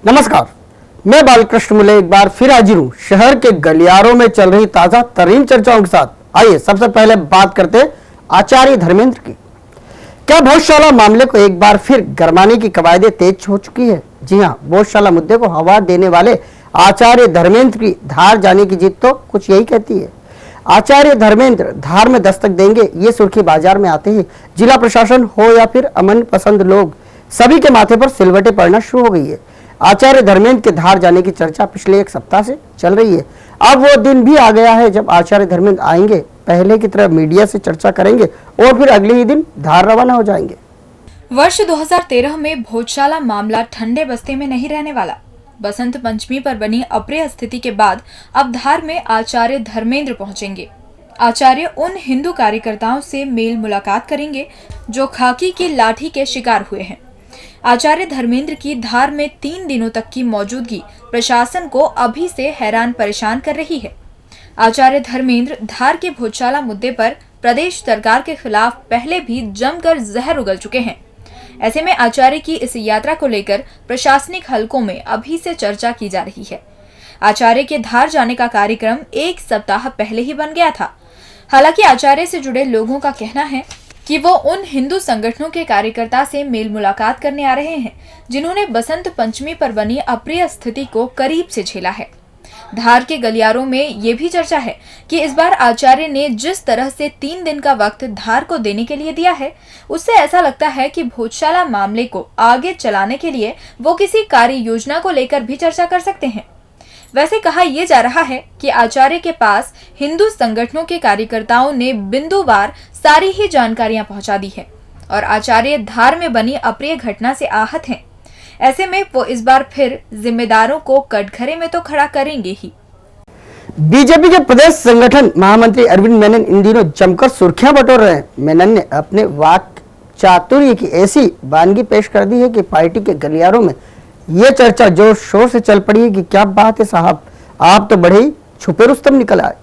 नमस्कार, मैं बालकृष्ण मुले एक बार फिर हाजिर हूँ शहर के गलियारों में चल रही ताजा तरीन चर्चाओं के साथ। आइए सबसे पहले बात करते हैं आचार्य धर्मेंद्र की। क्या भोजशाला मामले को एक बार फिर गरमाने की कवायदें तेज हो चुकी है? जी हाँ, भोजशाला मुद्दे को हवा देने वाले आचार्य धर्मेंद्र की धार जाने की जीत तो कुछ यही कहती है। आचार्य धर्मेंद्र धार में दस्तक देंगे, ये सुर्खी बाजार में आते ही जिला प्रशासन हो या फिर अमन पसंद लोग, सभी के माथे पर सिलवटें पड़ना शुरू हो गई है। आचार्य धर्मेंद्र के धार जाने की चर्चा पिछले एक सप्ताह से चल रही है। अब वो दिन भी आ गया है जब आचार्य धर्मेंद्र आएंगे, पहले की तरह मीडिया से चर्चा करेंगे और फिर अगले ही दिन धार रवाना हो जाएंगे। वर्ष 2013 में भोजशाला मामला ठंडे बस्ते में नहीं रहने वाला। बसंत पंचमी पर बनी अप्रिय स्थिति के बाद अब धार में आचार्य धर्मेंद्र पहुंचेंगे। आचार्य उन हिंदू कार्यकर्ताओं से मेल मुलाकात करेंगे जो खाकी की लाठी के शिकार हुए हैं। आचार्य धर्मेंद्र की धार में 3 दिनों तक की मौजूदगी प्रशासन को अभी से हैरान परेशान कर रही है। आचार्य धर्मेंद्र धार के भोजशाला मुद्दे पर प्रदेश सरकार के खिलाफ पहले भी जमकर जहर उगल चुके हैं। ऐसे में आचार्य की इस यात्रा को लेकर प्रशासनिक हलकों में अभी से चर्चा की जा रही है। आचार्य के धार जाने का कार्यक्रम 1 सप्ताह पहले ही बन गया था। हालांकि आचार्य से जुड़े लोगों का कहना है कि वो उन हिंदू संगठनों के कार्यकर्ता से मेल मुलाकात करने आ रहे हैं जिन्होंने बसंत पंचमी पर बनी अप्रिय स्थिति को करीब से झेला है। धार के गलियारों में ये भी चर्चा है कि इस बार आचार्य ने जिस तरह से 3 दिन का वक्त धार को देने के लिए दिया है, उससे ऐसा लगता है कि भोजशाला मामले को आगे चलाने के लिए वो किसी कार्य योजना को लेकर भी चर्चा कर सकते हैं। वैसे कहा यह जा रहा है कि आचार्य के पास हिंदू संगठनों के कार्यकर्ताओं ने बिंदुवार सारी ही जानकारियां पहुंचा दी है और आचार्य धार में बनी अप्रिय घटना से आहत हैं। ऐसे में वो इस बार फिर जिम्मेदारों को कटघरे में तो खड़ा करेंगे ही। बीजेपी के प्रदेश संगठन महामंत्री अरविंद मेनन इन दिनों जमकर सुर्खियां बटोर रहे हैं। मेनन ने अपने वाक चातुर्य की ऐसी वानगी पेश कर दी है कि पार्टी के गलियारों में ये चर्चा जोर शोर से चल पड़ी है कि क्या बात है साहब, आप तो बड़े ही छुपे रुस्तम निकल आए।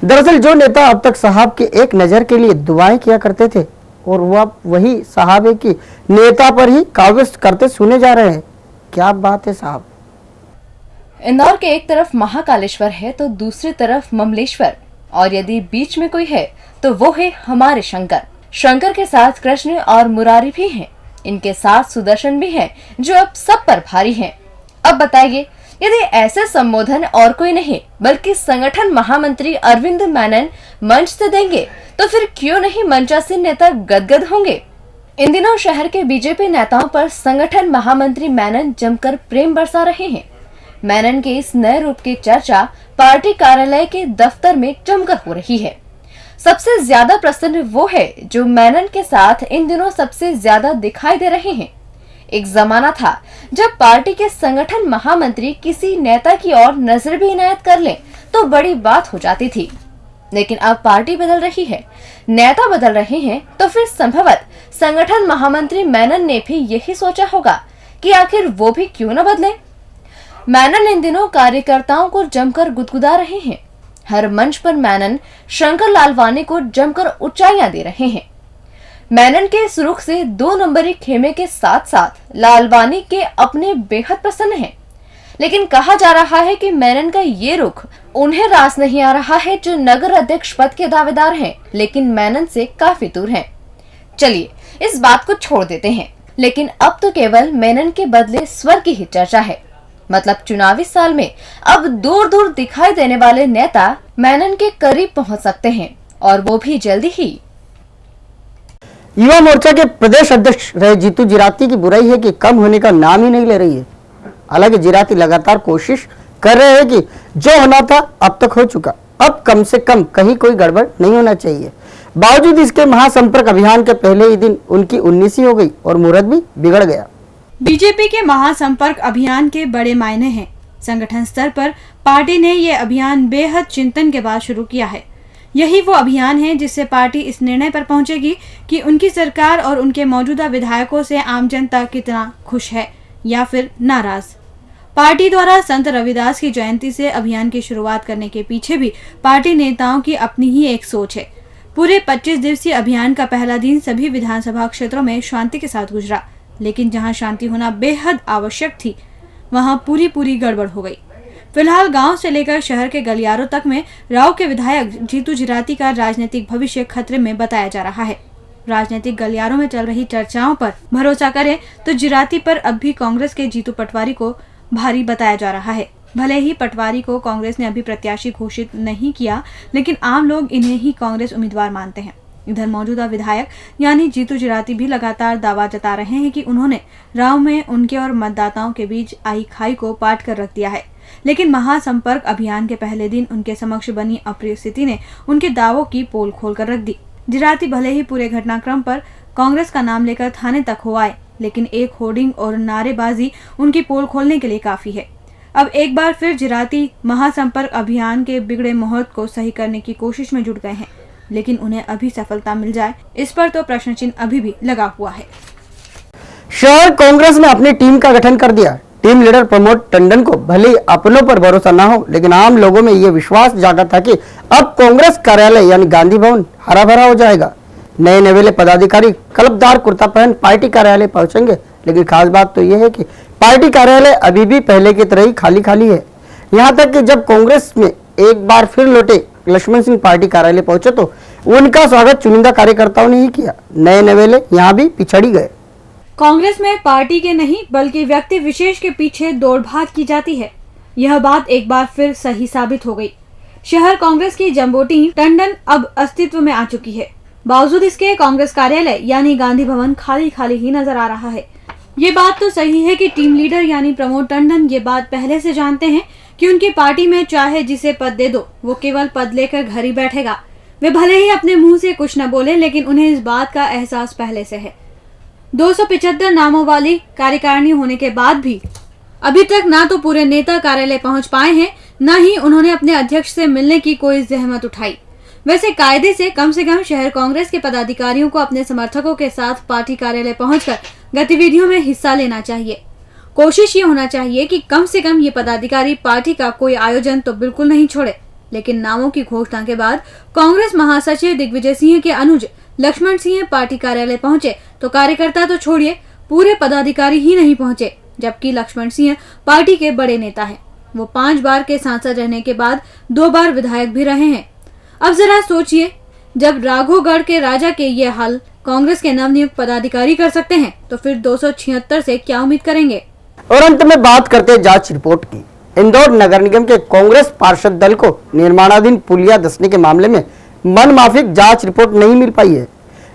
दरअसल जो नेता अब तक साहब के एक नजर के लिए दुआएं किया करते थे और वह वही साहब है कि नेता पर ही काव्य करते सुने जा रहे हैं। क्या बात है साहब। इंदौर के एक तरफ महाकालेश्वर है तो दूसरी तरफ ममलेश्वर, और यदि बीच में कोई है तो वो है हमारे शंकर। शंकर के साथ कृष्ण और मुरारी भी हैं। इनके साथ सुदर्शन भी हैं जो अब सब पर भारी हैं। अब बताइए, यदि ऐसे संबोधन और कोई नहीं बल्कि संगठन महामंत्री अरविंद मेनन मंच से देंगे तो फिर क्यों नहीं मंचासीन नेता गदगद होंगे। इन दिनों शहर के बीजेपी नेताओं पर संगठन महामंत्री मेनन जमकर प्रेम बरसा रहे हैं। मेनन के इस नए रूप की चर्चा पार्टी कार्यालय के दफ्तर में जमकर हो रही है। सबसे ज्यादा प्रसन्न वो है जो मेनन के साथ इन दिनों सबसे ज्यादा दिखाई दे रहे हैं। एक जमाना था जब पार्टी के संगठन महामंत्री किसी नेता की ओर नजर भी इनायत कर लें तो बड़ी बात हो जाती थी। लेकिन अब पार्टी बदल रही है, नेता बदल रहे हैं, तो फिर संभवतः संगठन महामंत्री मेनन ने भी यही सोचा होगा कि आखिर वो भी क्यों न बदले। मेनन इन दिनों कार्यकर्ताओं को जमकर गुदगुदा रहे हैं। हर मंच पर मेनन शंकर लालवानी को जमकर ऊंचाइयां दे रहे हैं। मेनन के इस रुख से 2 नंबरी खेमे के साथ साथ लालवानी के अपने बेहद प्रसन्न हैं। लेकिन कहा जा रहा है कि मेनन का ये रुख उन्हें रास नहीं आ रहा है जो नगर अध्यक्ष पद के दावेदार हैं, लेकिन मेनन से काफी दूर हैं। चलिए इस बात को छोड़ देते हैं, लेकिन अब तो केवल मेनन के बदले स्वर की ही चर्चा है। मतलब चुनावी साल में अब दूर दूर दिखाई देने वाले नेता मेनन के करीब पहुंच सकते हैं, और वो भी जल्दी ही। युवा मोर्चा के प्रदेश अध्यक्ष रहे जीतू जिराती की बुराई है कि कम होने का नाम ही नहीं ले रही है। हालांकि जिराती लगातार कोशिश कर रहे हैं कि जो होना था अब तक हो चुका, अब कम से कम कहीं कोई गड़बड़ नहीं होना चाहिए। बावजूद इसके महासंपर्क अभियान के पहले ही दिन उनकी 19 हो गई और मुहूर्त भी बिगड़ गया। बीजेपी के महासंपर्क अभियान के बड़े मायने हैं। संगठन स्तर पर पार्टी ने ये अभियान बेहद चिंतन के बाद शुरू किया है। यही वो अभियान है जिससे पार्टी इस निर्णय पर पहुंचेगी कि उनकी सरकार और उनके मौजूदा विधायकों से आम जनता कितना खुश है या फिर नाराज। पार्टी द्वारा संत रविदास की जयंती से अभियान की शुरुआत करने के पीछे भी पार्टी नेताओं की अपनी ही एक सोच है। पूरे 25 दिवसीय अभियान का पहला दिन सभी विधानसभा क्षेत्रों में शांति के साथ गुजरा, लेकिन जहां शांति होना बेहद आवश्यक थी वहां पूरी गड़बड़ हो गई। फिलहाल गांव से लेकर शहर के गलियारों तक में राव के विधायक जीतू जिराती का राजनीतिक भविष्य खतरे में बताया जा रहा है। राजनीतिक गलियारों में चल रही चर्चाओं पर भरोसा करें तो जिराती पर अब भी कांग्रेस के जीतू पटवारी को भारी बताया जा रहा है। भले ही पटवारी को कांग्रेस ने अभी प्रत्याशी घोषित नहीं किया, लेकिन आम लोग इन्हें ही कांग्रेस उम्मीदवार मानते हैं। इधर मौजूदा विधायक यानी जीतू जिराती भी लगातार दावा जता रहे हैं कि उन्होंने राव में उनके और मतदाताओं के बीच आई खाई को पाट कर रख दिया है। लेकिन महासंपर्क अभियान के पहले दिन उनके समक्ष बनी अप्रिय स्थिति ने उनके दावों की पोल खोल कर रख दी। जिराती भले ही पूरे घटनाक्रम पर कांग्रेस का नाम लेकर थाने तक हो आए, लेकिन एक होर्डिंग और नारेबाजी उनकी पोल खोलने के लिए काफी है। अब एक बार फिर जिराती महासंपर्क अभियान के बिगड़े मुहूर्त को सही करने की कोशिश में जुट गए हैं, लेकिन उन्हें अभी सफलता मिल जाए इस पर तो प्रश्न चिन्ह अभी भी लगा हुआ है। शहर कांग्रेस ने अपनी टीम का गठन कर दिया। टीम लीडर प्रमोद टंडन को भले ही अपनों पर भरोसा ना हो, लेकिन आम लोगों में यह विश्वास जागा था कि अब कांग्रेस कार्यालय यानी गांधी भवन हरा भरा हो जाएगा। नए नवेले पदाधिकारी कलपदार कुर्ता पहन पार्टी कार्यालय पहुंचेंगे, लेकिन खास बात तो यह है कि पार्टी कार्यालय अभी भी पहले की तरह ही खाली खाली है। यहाँ तक कि जब कांग्रेस में एक बार फिर लौटे लक्ष्मण सिंह पार्टी कार्यालय पहुंचे तो उनका स्वागत चुनिंदा कार्यकर्ताओं ने ही किया। नए नवेले यहाँ भी पिछड़ी गए। कांग्रेस में पार्टी के नहीं बल्कि व्यक्ति विशेष के पीछे दौड़ भाग की जाती है। यह बात एक बार फिर सही साबित हो गई। शहर कांग्रेस की जंबो टीम टंडन अब अस्तित्व में आ चुकी है। बावजूद इसके कांग्रेस कार्यालय यानी गांधी भवन खाली खाली ही नजर आ रहा है। ये बात तो सही है कि टीम लीडर यानी प्रमोद टंडन ये बात पहले से जानते हैं कि उनकी पार्टी में चाहे जिसे पद दे दो वो केवल पद लेकर घर ही बैठेगा। वे भले ही अपने मुंह से कुछ न बोले, लेकिन उन्हें इस बात का एहसास पहले से है। 275 नामों वाली कार्यकारिणी होने के बाद भी अभी तक ना तो पूरे नेता कार्यालय पहुंच पाए हैं, न ही उन्होंने अपने अध्यक्ष से मिलने की कोई जहमत उठाई। वैसे कायदे से कम शहर कांग्रेस के पदाधिकारियों को अपने समर्थकों के साथ पार्टी कार्यालय पहुंचकर गतिविधियों में हिस्सा लेना चाहिए। कोशिश ये होना चाहिए कि कम से कम ये पदाधिकारी पार्टी का कोई आयोजन तो बिल्कुल नहीं छोड़े। लेकिन नामों की घोषणा के बाद कांग्रेस महासचिव दिग्विजय सिंह के अनुज लक्ष्मण सिंह पार्टी कार्यालय पहुंचे तो कार्यकर्ता तो छोड़िए, पूरे पदाधिकारी ही नहीं पहुंचे। जबकि लक्ष्मण सिंह पार्टी के बड़े नेता हैं। वो 5 बार के सांसद रहने के बाद 2 बार विधायक भी रहे हैं। अब जरा सोचिए, जब राघोगढ़ के राजा के ये हाल कांग्रेस के नवनियुक्त पदाधिकारी कर सकते हैं तो फिर 276 से क्या उम्मीद करेंगे। और अंत में बात करते हैं जांच रिपोर्ट की। इंदौर नगर निगम के कांग्रेस पार्षद दल को निर्माणाधीन पुलिया धंसने के मामले में मनमाफिक जांच रिपोर्ट नहीं मिल पाई है,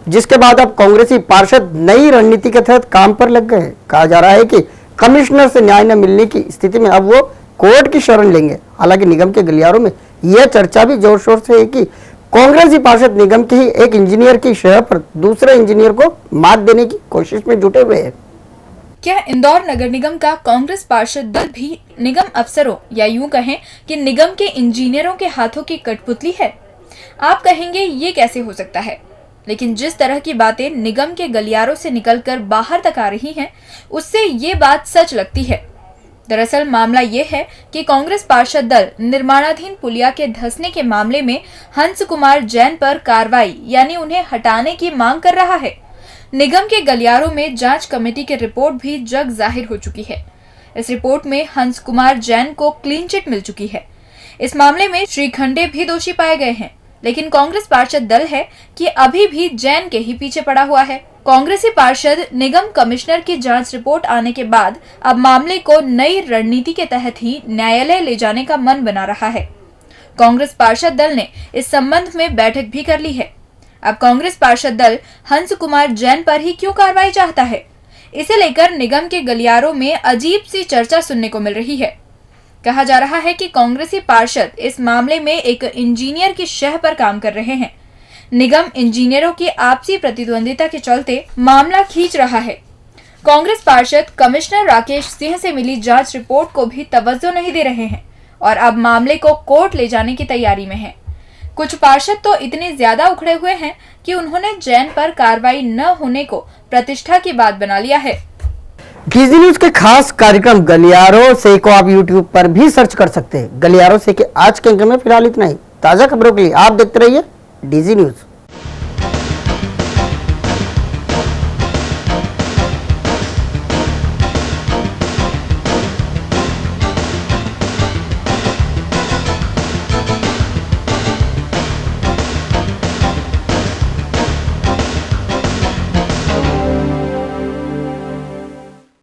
जिसके बाद अब कांग्रेसी पार्षद नई रणनीति के तहत काम पर लग गए हैं। कहा जा रहा है कि कमिश्नर से न्याय न मिलने की स्थिति में अब वो कोर्ट की शरण लेंगे। हालांकि निगम के गलियारों में यह चर्चा भी जोर शोर से है कि कांग्रेसी पार्षद निगम के ही एक इंजीनियर की शह पर दूसरे इंजीनियर को मात देने की कोशिश में जुटे हुए हैं। क्या इंदौर नगर निगम का कांग्रेस पार्षद दल भी निगम अफसरों या यूं कहें कि निगम के इंजीनियरों के हाथों की कठपुतली है? आप कहेंगे ये कैसे हो सकता है, लेकिन जिस तरह की बातें निगम के गलियारों से निकलकर बाहर तक आ रही हैं, उससे ये बात सच लगती है। दरअसल मामला ये है कि कांग्रेस पार्षद दल निर्माणाधीन पुलिया के धंसने के मामले में हंस कुमार जैन पर कार्रवाई यानी उन्हें हटाने की मांग कर रहा है। निगम के गलियारों में जांच कमेटी की रिपोर्ट भी जग जाहिर हो चुकी है। इस रिपोर्ट में हंस कुमार जैन को क्लीन चिट मिल चुकी है। इस मामले में श्री खंडे भी दोषी पाए गए हैं, लेकिन कांग्रेस पार्षद दल है कि अभी भी जैन के ही पीछे पड़ा हुआ है। कांग्रेसी पार्षद निगम कमिश्नर की जांच रिपोर्ट आने के बाद अब मामले को नई रणनीति के तहत ही न्यायालय ले जाने का मन बना रहा है। कांग्रेस पार्षद दल ने इस संबंध में बैठक भी कर ली है। अब कांग्रेस पार्षद दल हंस कुमार जैन पर ही क्यों कार्रवाई चाहता है, इसे लेकर निगम के गलियारों में अजीब सी चर्चा सुनने को मिल रही है। कहा जा रहा है कि कांग्रेसी पार्षद इस मामले में एक इंजीनियर की शह पर काम कर रहे हैं। निगम इंजीनियरों की आपसी प्रतिद्वंदिता के चलते मामला खींच रहा है। कांग्रेस पार्षद कमिश्नर राकेश सिंह से मिली जांच रिपोर्ट को भी तवज्जो नहीं दे रहे हैं और अब मामले को कोर्ट ले जाने की तैयारी में हैं। कुछ पार्षद तो इतने ज्यादा उखड़े हुए हैं कि उन्होंने जैन पर कार्रवाई न होने को प्रतिष्ठा की बात बना लिया है। डीजी न्यूज के खास कार्यक्रम गलियारों से को आप यूट्यूब पर भी सर्च कर सकते हैं। गलियारों से के आज के अंक में फिलहाल इतना ही। ताजा खबरों के लिए आप देखते रहिए डीजी न्यूज।